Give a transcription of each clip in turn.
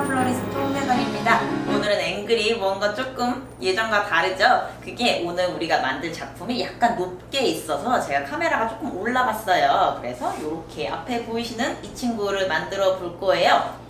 안녕하세요, 플로리스트 홍혜정입니다. 오늘은 앵글이 뭔가 조금 예전과 다르죠? 그게 오늘 우리가 만들 작품이 약간 높게 있어서 제가 카메라가 조금 올라갔어요. 그래서 이렇게 앞에 보이시는 이 친구를 만들어 볼 거예요.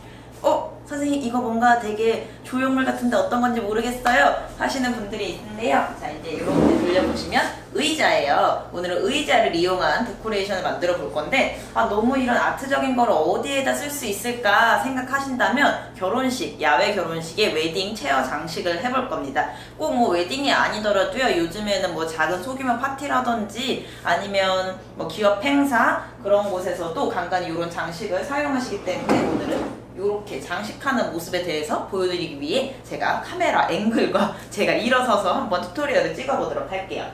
선생님 이거 뭔가 되게 조형물 같은데 어떤 건지 모르겠어요 하시는 분들이 있는데요. 자, 이제 이렇게 돌려보시면 의자예요. 오늘은 의자를 이용한 데코레이션을 만들어 볼 건데 너무 이런 아트적인 걸 어디에다 쓸 수 있을까 생각하신다면 결혼식, 야외 결혼식에 웨딩 체어 장식을 해볼 겁니다. 꼭 뭐 웨딩이 아니더라도요, 요즘에는 뭐 작은 소규모 파티라든지 아니면 뭐 기업 행사 그런 곳에서도 간간히 이런 장식을 사용하시기 때문에 오늘은 이렇게 장식하는 모습에 대해서 보여드리기 위해 제가 카메라 앵글과 제가 일어서서 한번 튜토리얼을 찍어보도록 할게요.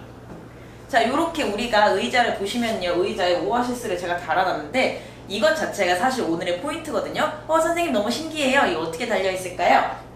자, 이렇게 우리가 의자를 보시면요, 의자에 오아시스를 제가 달아놨는데 이것 자체가 사실 오늘의 포인트거든요. 선생님 너무 신기해요. 이거 어떻게 달려있을까요?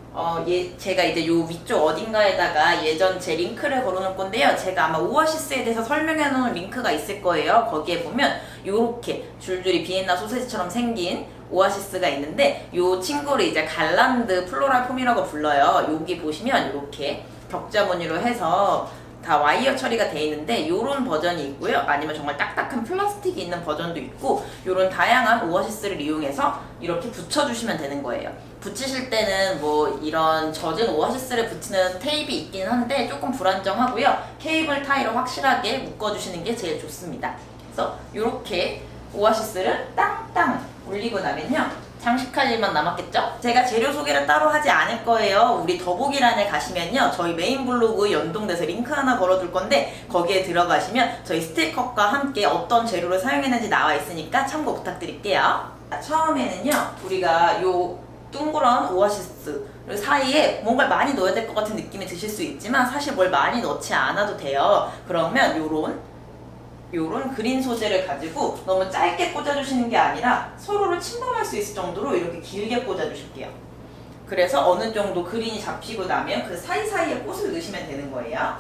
제가 이제 요 위쪽 어딘가에다가 예전 제 링크를 걸어놓을 건데요. 제가 아마 오아시스에 대해서 설명해놓은 링크가 있을 거예요. 거기에 보면 요렇게 줄줄이 비엔나 소세지처럼 생긴 오아시스가 있는데 요 친구를 이제 갈란드 플로랄 폼이라고 불러요. 여기 보시면 이렇게 격자 무늬로 해서 다 와이어 처리가 되어 있는데 요런 버전이 있고요. 아니면 정말 딱딱한 플라스틱이 있는 버전도 있고 요런 다양한 오아시스를 이용해서 이렇게 붙여주시면 되는 거예요. 붙이실 때는 뭐 이런 젖은 오아시스를 붙이는 테이프가 있긴 한데 조금 불안정하고요. 케이블 타이로 확실하게 묶어주시는 게 제일 좋습니다. 그래서 이렇게 오아시스를 땅땅 올리고 나면요, 장식할 일만 남았겠죠? 제가 재료 소개를 따로 하지 않을 거예요. 우리 더보기란에 가시면요, 저희 메인 블로그 연동돼서 링크 하나 걸어둘 건데 거기에 들어가시면 저희 스티커과 함께 어떤 재료를 사용했는지 나와 있으니까 참고 부탁드릴게요. 처음에는요, 우리가 요 둥그런 오아시스 사이에 뭔가 많이 넣어야 될 것 같은 느낌이 드실 수 있지만 사실 뭘 많이 넣지 않아도 돼요. 그러면 요런 그린 소재를 가지고 너무 짧게 꽂아주시는 게 아니라 서로를 침범할 수 있을 정도로 이렇게 길게 꽂아주실게요. 그래서 어느 정도 그린이 잡히고 나면 그 사이사이에 꽃을 넣으시면 되는 거예요.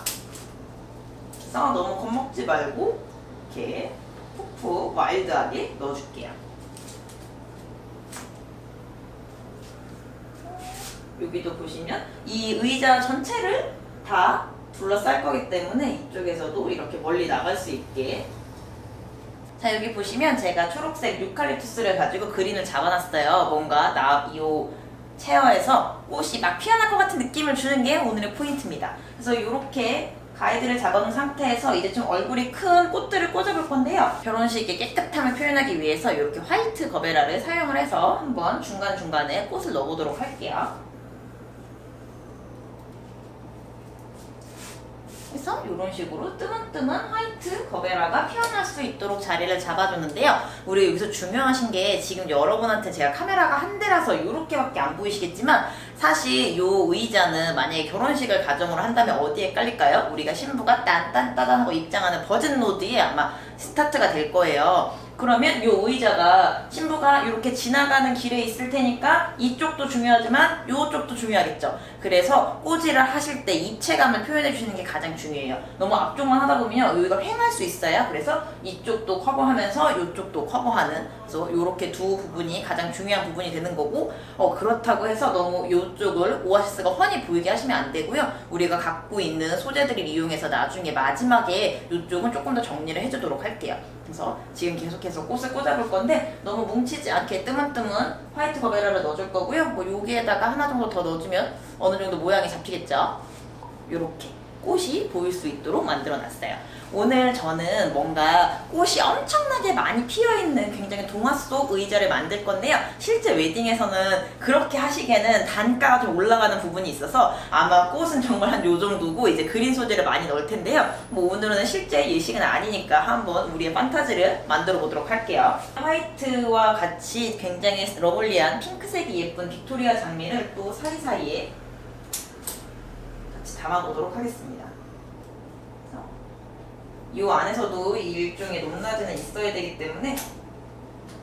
그래서 너무 겁먹지 말고 이렇게 푹푹 와일드하게 넣어줄게요. 여기도 보시면 이 의자 전체를 다 둘러쌀 거기 때문에 이쪽에서도 이렇게 멀리 나갈 수 있게. 자, 여기 보시면 제가 초록색 유칼립투스를 가지고 그린을 잡아놨어요. 뭔가 요 체어에서 꽃이 막 피어날 것 같은 느낌을 주는 게 오늘의 포인트입니다. 그래서 이렇게 가이드를 잡아놓은 상태에서 이제 좀 얼굴이 큰 꽃들을 꽂아볼 건데요. 결혼식의 깨끗함을 표현하기 위해서 이렇게 화이트 거베라를 사용을 해서 한번 중간중간에 꽃을 넣어보도록 할게요. 그래서 이런 식으로 뜨문뜨문 화이트 거베라가 피어날 수 있도록 자리를 잡아줬는데요. 우리 여기서 중요하신 게 지금 여러분한테 제가 카메라가 한 대라서 이렇게밖에 안 보이시겠지만 사실 이 의자는 만약에 결혼식을 가정으로 한다면 어디에 깔릴까요? 우리가 신부가 딴딴따단하고 입장하는 버진 로드에 아마 스타트가 될 거예요. 그러면 이 의자가 신부가 이렇게 지나가는 길에 있을 테니까 이쪽도 중요하지만 이쪽도 중요하겠죠. 그래서 꼬지를 하실 때 입체감을 표현해 주시는 게 가장 중요해요. 너무 앞쪽만 하다 보면 여기가 횡할 수 있어요. 그래서 이쪽도 커버하면서 이쪽도 커버하는, 그래서 이렇게 두 부분이 가장 중요한 부분이 되는 거고, 그렇다고 해서 너무 이쪽을 오아시스가 훤히 보이게 하시면 안 되고요. 우리가 갖고 있는 소재들을 이용해서 나중에 마지막에 이쪽은 조금 더 정리를 해주도록 할게요. 그래서 지금 계속해서 꽃을 꽂아볼 건데 너무 뭉치지 않게 뜨문뜨문 화이트 거베라를 넣어줄 거고요. 뭐 여기에다가 하나 정도 더 넣어주면 어느 정도 모양이 잡히겠죠. 요렇게 꽃이 보일 수 있도록 만들어놨어요. 오늘 저는 뭔가 꽃이 엄청나게 많이 피어있는 굉장히 동화 속 의자를 만들 건데요. 실제 웨딩에서는 그렇게 하시기에는 단가가 좀 올라가는 부분이 있어서 아마 꽃은 정말 한 요 정도고 이제 그린 소재를 많이 넣을 텐데요. 뭐 오늘은 실제 예식은 아니니까 한번 우리의 판타지를 만들어 보도록 할게요. 화이트와 같이 굉장히 러블리한 핑크색이 예쁜 빅토리아 장미를 또 사이사이에 같이 담아보도록 하겠습니다. 이 안에서도 일종의 높낮이는 있어야 되기 때문에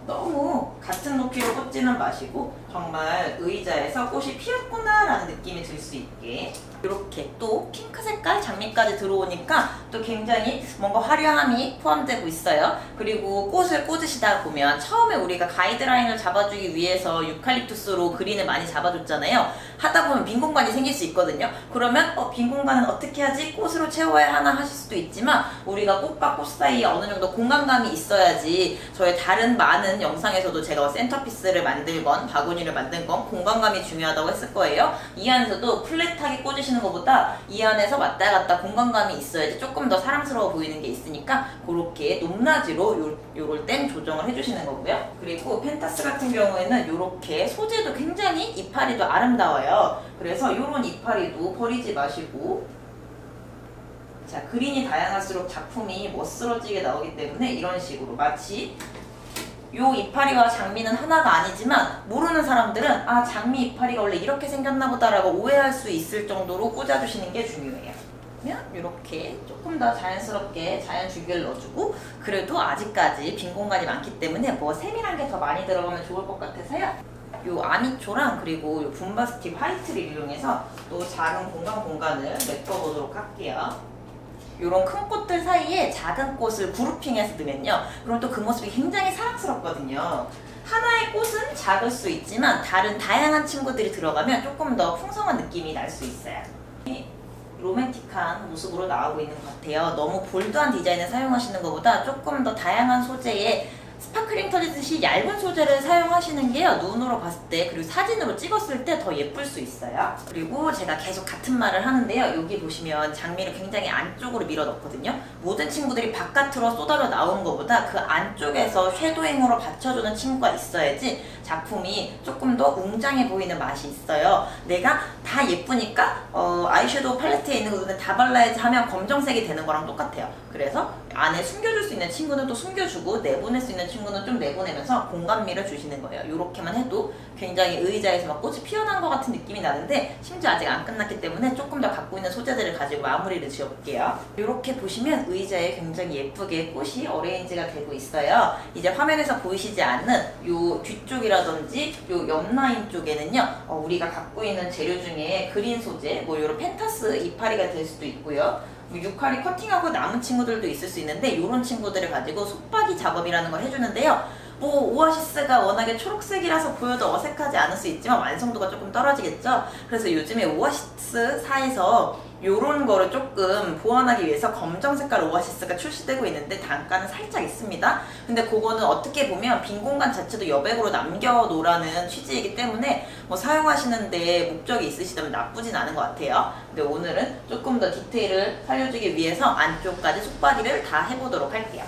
너무 같은 높이로 꽂지는 마시고 정말 의자에서 꽃이 피었구나 라는 느낌이 들 수 있게 이렇게 또 핑크 색깔 장미까지 들어오니까 또 굉장히 뭔가 화려함이 포함되고 있어요. 그리고 꽃을 꽂으시다 보면 처음에 우리가 가이드라인을 잡아주기 위해서 유칼립투스로 그린을 많이 잡아줬잖아요. 하다 보면 빈 공간이 생길 수 있거든요. 그러면 빈 공간은 어떻게 하지? 꽃으로 채워야 하나 하실 수도 있지만 우리가 꽃과 꽃 사이에 어느 정도 공간감이 있어야지. 저의 다른 많은 영상에서도 제가 센터피스를 만들건 바구니를 만들건 공간감이 중요하다고 했을 거예요. 이 안에서도 플랫하게 꽂으시는 것보다 이 안에서 왔다 갔다 공간감이 있어야지 조금 더 사랑스러워 보이는 게 있으니까 그렇게 높낮이로 요럴 땐 조정을 해주시는 거고요. 그리고 펜타스 같은 경우에는 이렇게 소재도 굉장히 이파리도 아름다워요. 그래서 이런 이파리도 버리지 마시고, 자, 그린이 다양할수록 작품이 멋스러지게 나오기 때문에 이런 식으로 마치 요 이파리와 장미는 하나가 아니지만 모르는 사람들은 아, 장미 이파리가 원래 이렇게 생겼나 보다라고 오해할 수 있을 정도로 꽂아주시는 게 중요해요. 그러면 이렇게 조금 더 자연스럽게 자연 주기를 넣어주고, 그래도 아직까지 빈 공간이 많기 때문에 뭐 세밀한 게 더 많이 들어가면 좋을 것 같아서요. 요 아미초랑 그리고 요 분바스틱 화이트를 이용해서 또 작은 공간을 메꿔보도록 할게요. 이런 큰 꽃들 사이에 작은 꽃을 그룹핑해서 넣으면요, 그럼 또 그 모습이 굉장히 사랑스럽거든요. 하나의 꽃은 작을 수 있지만 다른 다양한 친구들이 들어가면 조금 더 풍성한 느낌이 날 수 있어요. 로맨틱한 모습으로 나오고 있는 것 같아요. 너무 볼드한 디자인을 사용하시는 것보다 조금 더 다양한 소재의 스파클링 터지듯이 얇은 소재를 사용하시는 게요, 눈으로 봤을 때 그리고 사진으로 찍었을 때 더 예쁠 수 있어요. 그리고 제가 계속 같은 말을 하는데요, 여기 보시면 장미를 굉장히 안쪽으로 밀어 넣거든요. 모든 친구들이 바깥으로 쏟아져 나오는 것보다 그 안쪽에서 섀도잉으로 받쳐주는 친구가 있어야지 작품이 조금 더 웅장해 보이는 맛이 있어요. 내가 다 예쁘니까 아이섀도우 팔레트에 있는 거는 다 발라야지 하면 검정색이 되는 거랑 똑같아요. 그래서 안에 숨겨줄 수 있는 친구는 또 숨겨주고 내보낼 수 있는 친구는 좀 내보내면서 공간미를 주시는 거예요. 이렇게만 해도 굉장히 의자에서 막 꽃이 피어난 것 같은 느낌이 나는데 심지어 아직 안 끝났기 때문에 조금 더 갖고 있는 소재들을 가지고 마무리를 지어볼게요. 이렇게 보시면 의자에 굉장히 예쁘게 꽃이 어레인지가 되고 있어요. 이제 화면에서 보이시지 않는 요 뒤쪽이라든지 요 옆 라인 쪽에는요, 우리가 갖고 있는 재료 중에 그린 소재, 뭐 요런 펜타스 이파리가 될 수도 있고요. 유칼이 커팅하고 남은 친구들도 있을 수 있는데 이런 친구들을 가지고 속박이 작업이라는 걸 해주는데요. 뭐 오아시스가 워낙에 초록색이라서 보여도 어색하지 않을 수 있지만 완성도가 조금 떨어지겠죠. 그래서 요즘에 오아시스사에서 요런 거를 조금 보완하기 위해서 검정 색깔 오아시스가 출시되고 있는데 단가는 살짝 있습니다. 근데 그거는 어떻게 보면 빈 공간 자체도 여백으로 남겨놓으라는 취지이기 때문에 뭐 사용하시는데 목적이 있으시다면 나쁘진 않은 것 같아요. 근데 오늘은 조금 더 디테일을 살려주기 위해서 안쪽까지 속박이를 다 해보도록 할게요.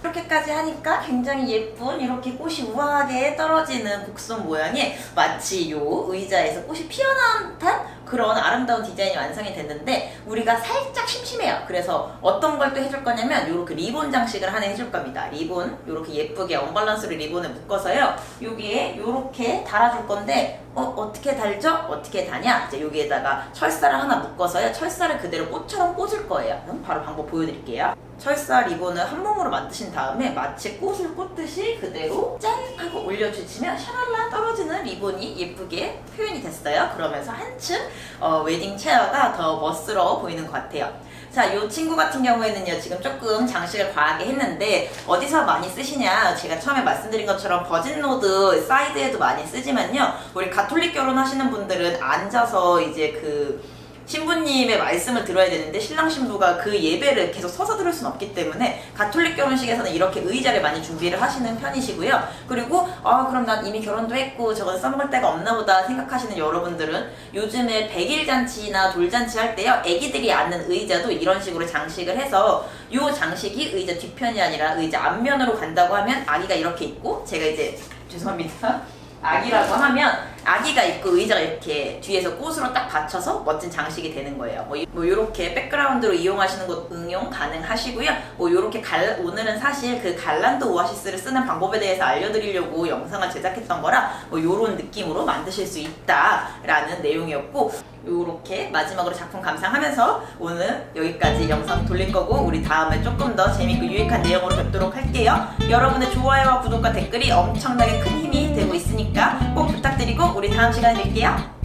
이렇게까지 하니까 굉장히 예쁜 이렇게 꽃이 우아하게 떨어지는 곡선 모양의 마치 요 의자에서 꽃이 피어난 듯한 그런 아름다운 디자인이 완성이 됐는데 우리가 살짝 심심해요. 그래서 어떤 걸 또 해줄 거냐면 요렇게 리본 장식을 하나 해줄 겁니다. 리본 요렇게 예쁘게 언밸런스로 리본을 묶어서요, 여기에 요렇게 달아줄 건데 어떻게 달죠? 어떻게 다냐? 이제 여기에다가 철사를 하나 묶어서요, 철사를 그대로 꽃처럼 꽂을 거예요. 그럼 바로 방법 보여드릴게요. 철사 리본을 한 몸으로 만드신 다음에 마치 꽃을 꽂듯이 그대로 짠! 하고 올려주시면 샤랄라 떨어지는 리본이 예쁘게 표현이 됐어요. 그러면서 한층 웨딩 체어가 더 멋스러워 보이는 것 같아요. 자, 이 친구 같은 경우에는요, 지금 조금 장식을 과하게 했는데 어디서 많이 쓰시냐, 제가 처음에 말씀드린 것처럼 버진로드 사이드에도 많이 쓰지만요, 우리 가톨릭 결혼하시는 분들은 앉아서 이제 그 신부님의 말씀을 들어야 되는데 신랑 신부가 그 예배를 계속 서서 들을 수는 없기 때문에 가톨릭 결혼식에서는 이렇게 의자를 많이 준비를 하시는 편이시고요. 그리고 그럼 난 이미 결혼도 했고 저건 써먹을 데가 없나 보다 생각하시는 여러분들은 요즘에 백일 잔치나 돌잔치 할 때요, 애기들이 앉는 의자도 이런 식으로 장식을 해서 요 장식이 의자 뒤편이 아니라 의자 앞면으로 간다고 하면 아기가 이렇게 있고, 제가 이제 죄송합니다, 아기라고 하면 아기가 있고 의자가 이렇게 뒤에서 꽃으로 딱 받쳐서 멋진 장식이 되는 거예요. 뭐 이렇게 백그라운드로 이용하시는 것 응용 가능하시고요. 뭐 이렇게 오늘은 사실 그 갈란드 오아시스를 쓰는 방법에 대해서 알려드리려고 영상을 제작했던 거라 뭐 이런 느낌으로 만드실 수 있다라는 내용이었고, 이렇게 마지막으로 작품 감상하면서 오늘 여기까지 영상 돌릴 거고, 우리 다음에 조금 더 재밌고 유익한 내용으로 뵙도록 할게요. 여러분의 좋아요와 구독과 댓글이 엄청나게 큰 힘이 되고 있으니까 꼭 부탁드리고 우리 다음 시간에 뵐게요.